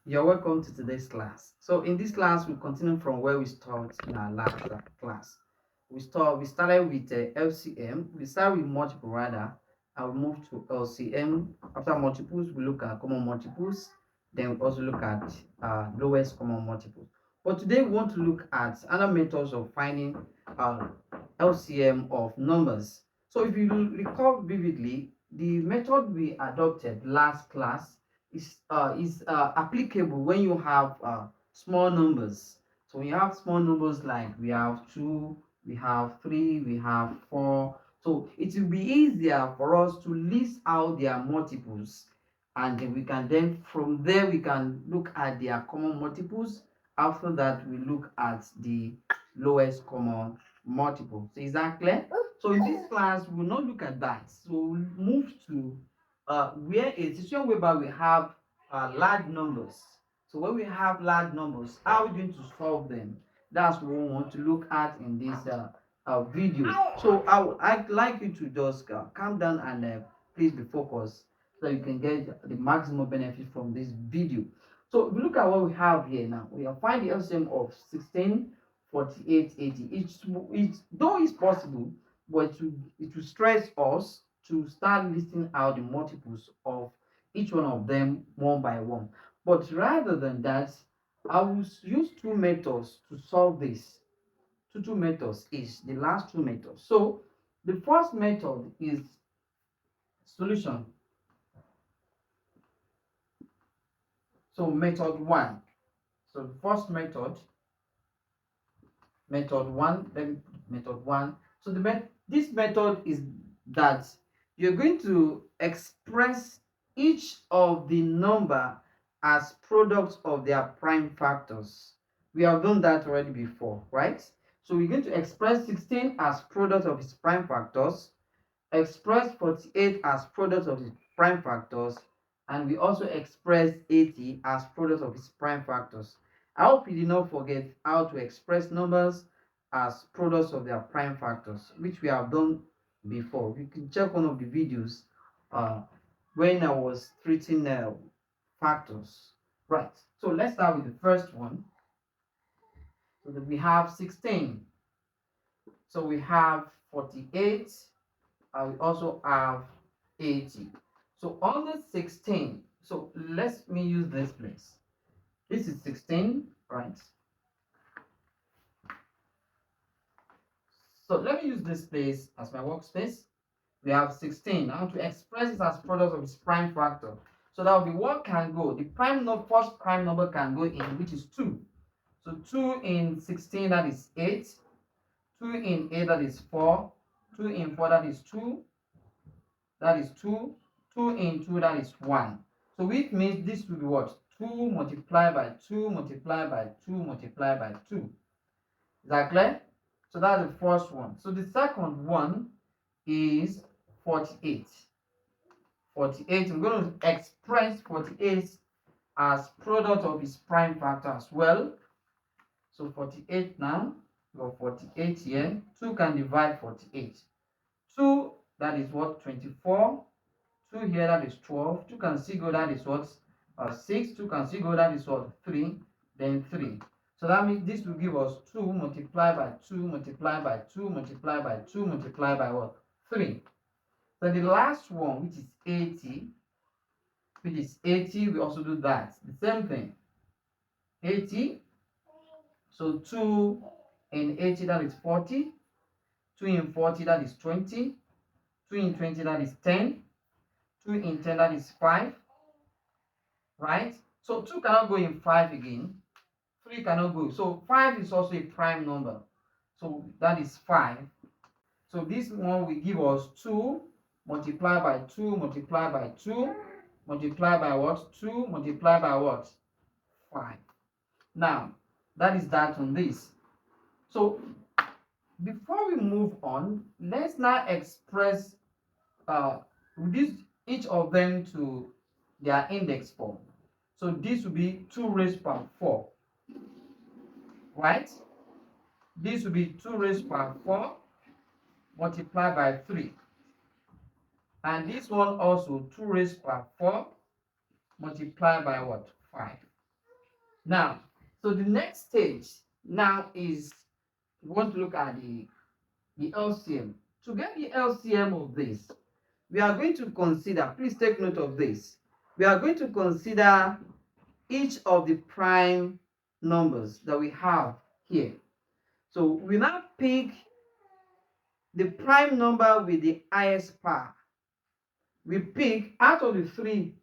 You're welcome to today's class. So in this class, we continue from where we started in our last class. We started with LCM. We started with multiple rather. I will move to LCM. After multiples, we look at common multiples. Then we also look at lowest common multiples. But today we want to look at other methods of finding uh, LCM of numbers. So if you recall vividly, the method we adopted last class is applicable when you have small numbers. So when you have small numbers like we have 2, we have 3, we have 4. So it will be easier for us to list out their multiples, and then we can then from there we can look at their common multiples. After that, we look at the lowest common multiple. So is that clear? So in this class, we will not look at that. So we'll move to where a situation whereby we have large numbers. So when we have large numbers, how are we going to solve them? That's what we want to look at in this video. So I'd like you to just calm down and please be focused so you can get the maximum benefit from this video. So if you look at what we have here now, we have find the LCM of 16, 48, 80. Though it's possible, but it will stress us to start listing out the multiples of each one of them one by one. But rather than that, I will use two methods to solve this. Two methods is the last two methods. So the first method is solution. So method one. So the first method one, then method one. So this method is that you're going to express each of the number as products of their prime factors. We have done that already before, right? So we're going to express 16 as product of its prime factors, express 48 as product of its prime factors, and we also express 80 as product of its prime factors. I hope you did not forget how to express numbers as products of their prime factors, which we have done before. You can check one of the videos uh, when I was treating factors. Right, so let's start with the first one. So that we have 16. So we have 48, and we also have 80. So under 16, so let me use this place. This is 16, right? So let me use this place as my workspace. We have 16. Now to express it as product of its prime factor. So that will be what can go. The prime number, first prime number can go in, which is 2. So 2 in 16, that is 8. 2 in 8, that is 4. 2 in 4, that is 2. That is 2. 2 in 2, that is 1. So which means this will be what? 2 multiplied by 2 multiplied by 2 multiplied by 2. Is that clear? So that's the first one. So the second one is 48. 48, I'm going to express 48 as product of its prime factor as well. So 48 now, we got 48 here. 2 can divide 48. 2, that is what? 24. 2 here, that is 12. 2 can still go, that is what? 6. 2 can still go, that is what? 3. Then 3. So that means this will give us 2 multiplied by 2 multiplied by 2 multiplied by 2 multiplied by what? 3. So the last one, which is 80, we also do that. The same thing. 80. So 2 in 80, that is 40. 2 in 40, that is 20. 2 in 20, that is 10. 2 in 10, that is 5. Right? So 2 cannot go in 5 again. 3 cannot go. So 5 is also a prime number. So that is 5. So this one will give us 2 multiplied by 2 multiplied by 2 multiplied by what? 2 multiplied by what? 5. Now, that is that on this. So before we move on, let's now express reduce each of them to their index form. So this will be 2 raised by 4, right? This will be 2 raised by 4 multiplied by 3. And this one also 2 raised by 4 multiplied by what? 5. Now, so the next stage now is we want to look at the LCM. To get the LCM of this, we are going to consider, please take note of this. We are going to consider each of the prime numbers that we have here. So we now pick the prime number with the highest power. We pick out of the three,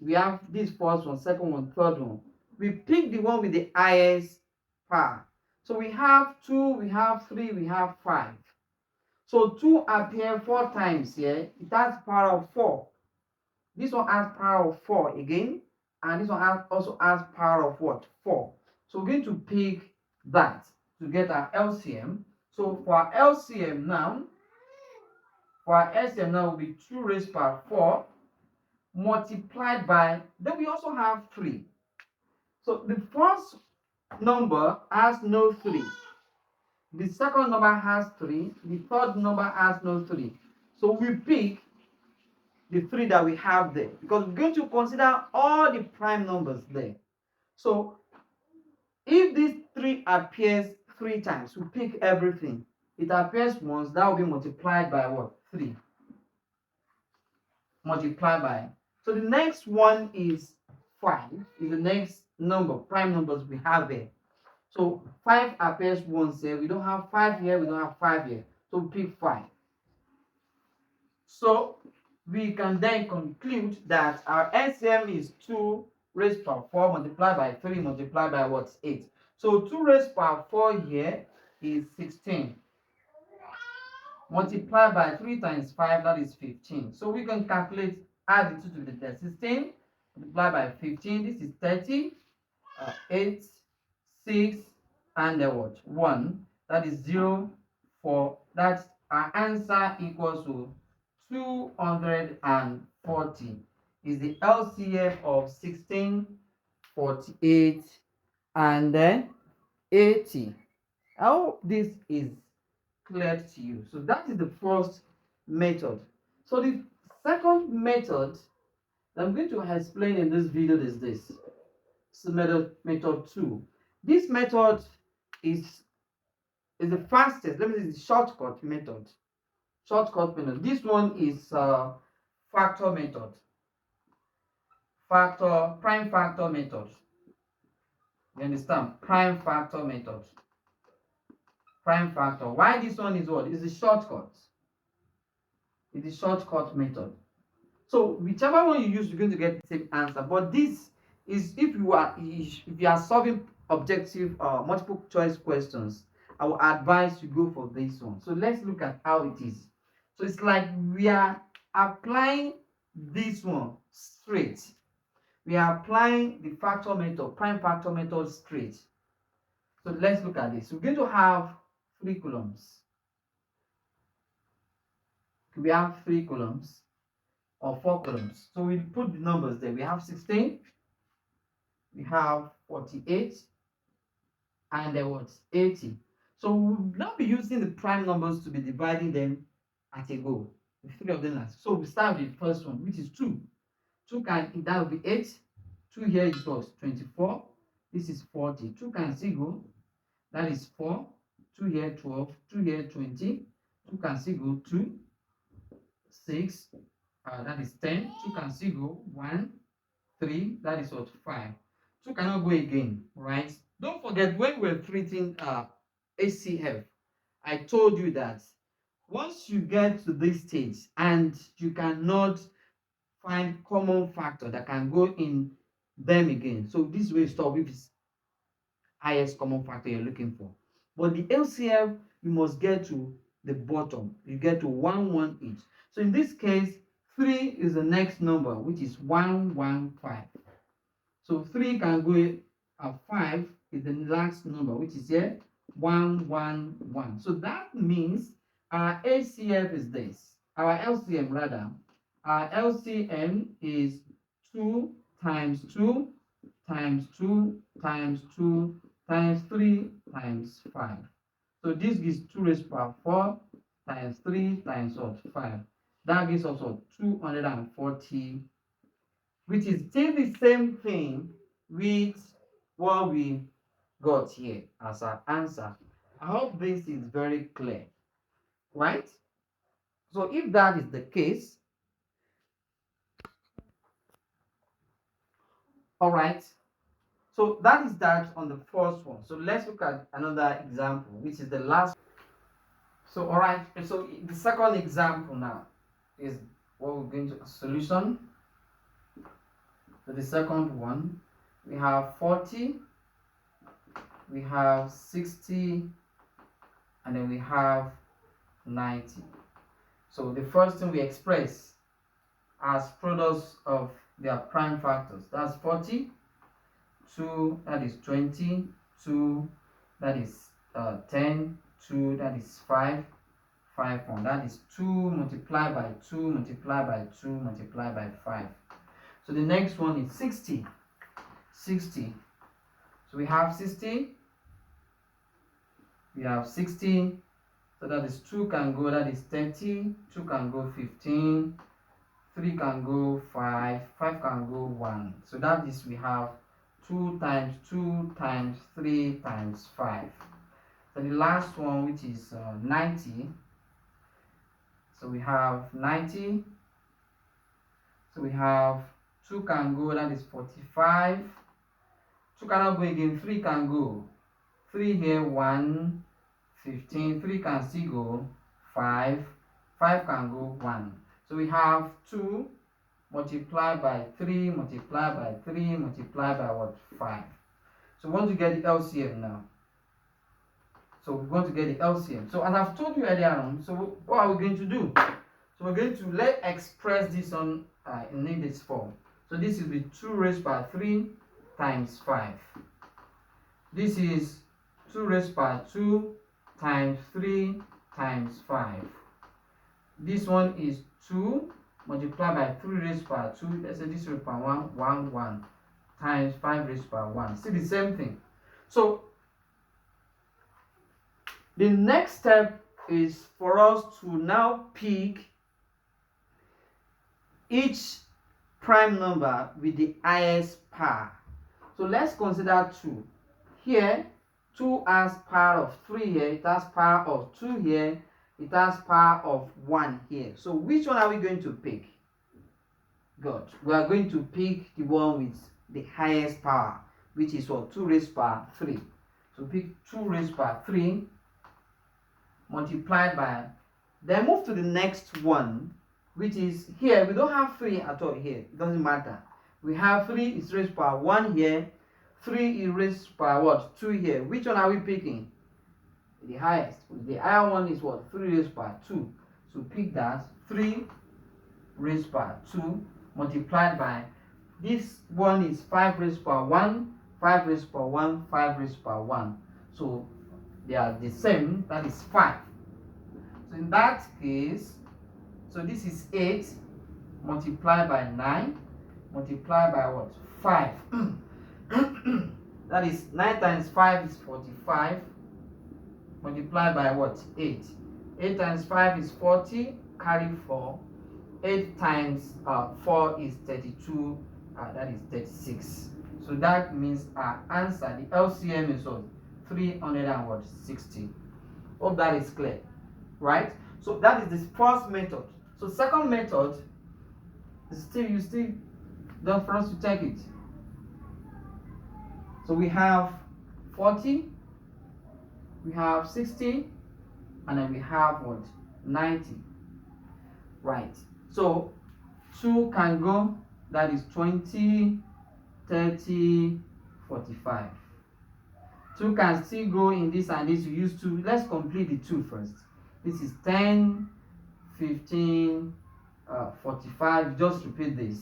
we have this first one, second one, third one. We pick the one with the highest power. So we have 2, we have 3, we have 5. So 2 appear 4 times here. It has power of 4. This one has power of 4 again. And this one also has power of what? 4. So we're going to pick that to get our LCM. So for our LCM now, will be 2 raised by 4 multiplied by, then we also have 3. So the first number has no 3. The second number has 3. The third number has no 3. So we pick the 3 that we have there because we're going to consider all the prime numbers there. So if this 3 appears 3 times, we pick everything. It appears once, that will be multiplied by what? 3. Multiplied by. So the next one is 5, is the next number, prime numbers we have there. So 5 appears once here. We don't have 5 here, we don't have 5 here. So we pick 5. So we can then conclude that our LCM is 2 raised power 4 multiplied by 3 multiplied by what? 8. So 2 raised power 4 here is 16. Multiplied by 3 times 5, that is 15. So we can calculate, add the 2 to the 16, multiplied by 15, this is 30, 8, 6, and what? 1, that is 0, 4. That's our answer equals to 240 is the LCM of 16, 48, and then 80. I hope this is clear to you. So that is the first method. So the second method that I'm going to explain in this video is this. So method 2. This method is the fastest. Let me say the shortcut method. Shortcut method. This one is factor method. Prime factor method. You understand? Prime factor method. Prime factor. Why this one is what? It's a shortcut. It's a shortcut method. So whichever one you use, you're going to get the same answer. But this is if you are solving objective multiple choice questions, I will advise you go for this one. So let's look at how it is. So it's like we are applying this one straight. We are applying the factor method, prime factor method straight. So let's look at this. We're going to have 3 columns. We have 3 columns or 4 columns. So we put the numbers there. We have 16, we have 48, and then what? 80. So we'll not be using the prime numbers to be dividing them at a go. The 3 of them last. So we start with the first one, which is 2. 2 can, that will be 8. 2 here is what? 24. This is 40. 2 can still go. That is 4. 2 here 12. 2 here 20. 2 can still go 2. 6. That is 10. 2 can still go 1. 3. That is what? 5. 2 cannot go again, right? Don't forget when we're treating ACF, I told you that once you get to this stage and you cannot find common factor that can go in them again, so this way stop if it's highest common factor you're looking for. But the LCM, you must get to the bottom. You get to 1 each. So in this case, 3 is the next number, which is 115. So 3 can go, 5 is the last number, which is here 111. So that means our ACF is this. Our LCM rather. Our LCM is 2 times 2 times 2 times 2 times 3 times 5. So this gives 2 raised power 4 times 3 times what? 5. That gives us what? 240, which is still the same thing with what we got here as our answer. I hope this is very clear, right? So if that is the case, all right. So that is that on the first one. So let's look at another example, which is the last. So all right. So the second example now is what we're going to solution. So the second one, we have 40, we have 60, and then we have 90. So the first thing we express as products of their prime factors. That's 40, 2, that is 20, 2, that is 10, 2, that is 5, 5, 1. That is 2 multiplied by 2 multiplied by 2 multiplied by 5. So the next one is 60. 60. So we have 60. We have 60. So that is 2 can go, that is 30. 2 can go 15. 3 can go 5. 5 can go 1. So that is we have 2 times 2 times 3 times 5. So the last one, which is 90. So we have 90. So we have 2 can go, that is 45. 2 cannot go again, 3 can go. 3 here, 1, 15. 3 can still go, 5. 5 can go, 1. So we have 2 multiplied by 3 multiplied by 3 multiplied by what? 5. So we want to get the LCM now. So we want to get the LCM. So as I've told you earlier on, so what are we going to do? So we're going to express this on in this form. So this is the 2 raised by 3 times 5. This is 2 raised by 2 times 3 times 5. This one is 2 multiplied by 3 raised by 2. Let's say this raised by 1, 1, 1 times 5 raised by 1. See the same thing. So the next step is for us to now pick each prime number with the highest power. So let's consider 2. Here, 2 has power of 3 here, it has power of 2 here, it has power of 1 here. So which one are we going to pick? Good. We are going to pick the one with the highest power, which is what? 2 raised by 3. So pick 2 raised by 3 multiplied by, then move to the next one, which is here. We don't have 3 at all here. It doesn't matter. We have 3 is raised by 1 here. 3 is raised by what? 2 here. Which one are we picking? The highest. The higher one is what? 3 raised by 2. So pick that. 3 raised by 2 multiplied by, this one is 5 raised by 1. 5 raised by 1. 5 raised by 1. So they are the same. That is 5. So in that case, so this is 8 multiplied by 9 multiplied by what? 5. That is 9 times 5 is 45 multiplied by what? 8. 8 times 5 is 40, carry 4. 8 times 4 is 32, that is 36. So that means our answer, the LCM is what? 360. Hope that is clear, right? So that is the first method. So second method is you still don't for us to check it. So we have 40, we have 60, and then we have what? 90. Right. So 2 can go, that is 20, 30, 45. 2 can still go in this and this. We use 2. Let's complete the 2 first. This is 10, 15, 45. Just repeat this.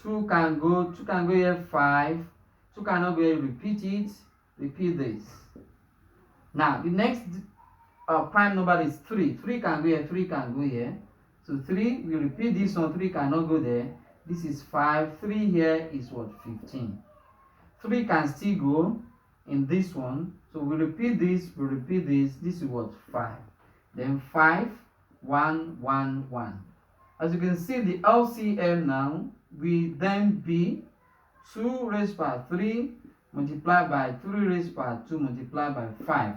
2 can go here, 5. 2 cannot go here, repeat it. Repeat this. Now, the next prime number is 3. 3 can go here, 3 can go here. So 3, we repeat this one, 3 cannot go there. This is 5. 3 here is what? 15. 3 can still go in this one. So we repeat this, this is what? 5. Then 5, 1, 1, 1. As you can see, the LCM now will then be 2 raised by 3 multiplied by 3 raised by 2 multiplied by 5,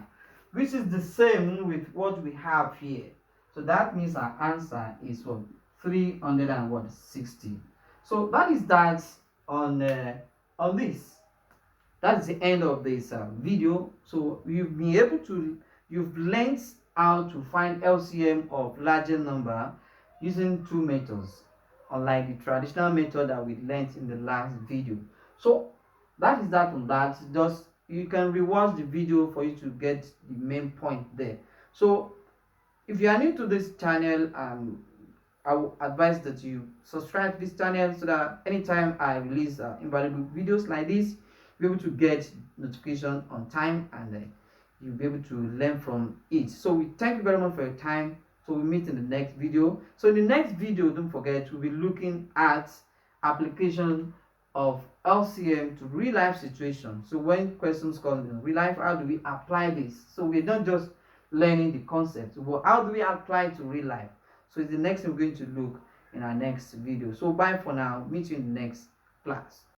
which is the same with what we have here. So that means our answer is what? 360. So that is that on this. That's the end of this video. So you've been able to, you've learned how to find LCM of larger number using two methods, unlike the traditional method that we learned in the last video. So that is that on that. Just you can rewatch the video for you to get the main point there. So if you are new to this channel, I will advise that you subscribe to this channel so that anytime I release invaluable videos like this, you'll be able to get notification on time, and you'll be able to learn from it. So we thank you very much for your time. So we meet in the next video. So in the next video, don't forget, we'll be looking at application of LCM to real life situations. So when questions come in real life, how do we apply this? So we're not just learning the concept, but how do we apply it to real life? So it's the next thing we're going to look in our next video. So bye for now. Meet you in the next class.